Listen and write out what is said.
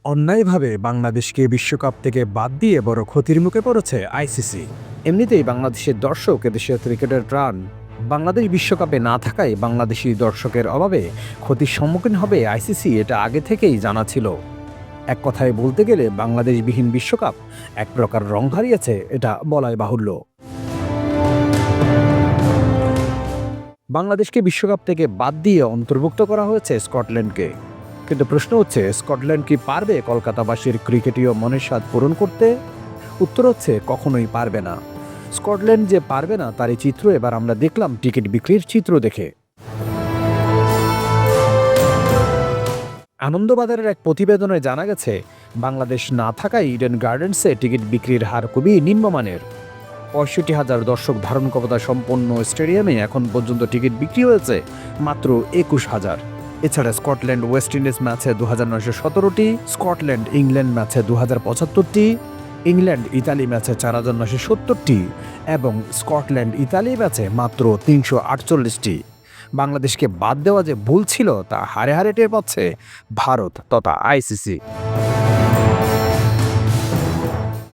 অন্যায়ভাবে বাংলাদেশকে বিশ্বকাপ থেকে বাদ দিয়ে বড় ক্ষতির মুখে পড়েছে আইসিসি। এমনিতেই বাংলাদেশের দর্শক এদেশের ক্রিকেটের প্রাণ। বাংলাদেশ বিশ্বকাপে না থাকায় বাংলাদেশি দর্শকের অভাবে ক্ষতির সম্মুখীন হবে আইসিসি, এটা আগে থেকেই জানা ছিল। এক কথায় বলতে গেলে বাংলাদেশবিহীন বিশ্বকাপ এক প্রকার রং হারিয়েছে, এটা বলাই বাহুল্য। বাংলাদেশকে বিশ্বকাপ থেকে বাদ দিয়ে অন্তর্ভুক্ত করা হয়েছে স্কটল্যান্ডকে। কিন্তু প্রশ্ন হচ্ছে, স্কটল্যান্ড কি পারবে কলকাতাবাসীর ক্রিকেটীয় মনের স্বাদ পূরণ করতে? উত্তর হচ্ছে, কখনোই পারবে না। স্কটল্যান্ড যে পারবে না তারই চিত্র এবার আমরা দেখলাম টিকিট বিক্রির চিত্র দেখে। আনন্দবাজারের এক প্রতিবেদনে জানা গেছে, বাংলাদেশ না থাকায় ইডেন গার্ডেন্সে টিকিট বিক্রির হার খুবই নিম্নমানের। ৬৫,০০০ দর্শক ধারণ ক্ষমতা সম্পন্ন স্টেডিয়ামে এখন পর্যন্ত টিকিট বিক্রি হয়েছে মাত্র ২১,০০০। এছাড়া স্কটল্যান্ড ওয়েস্ট ইন্ডিজ ম্যাচে ২,৯১৭টি, স্কটল্যান্ড ইংল্যান্ড ম্যাচে ২,০৭৫টি, ইংল্যান্ড ইতালি ম্যাচে ৪,৯৭০টি এবং স্কটল্যান্ড ইতালি ম্যাচে মাত্র ৩৪৮টি। বাংলাদেশকে বাদ দেওয়া যে ভুল ছিল তা হারে হারে টের পাচ্ছে ভারত তথা আইসিসি।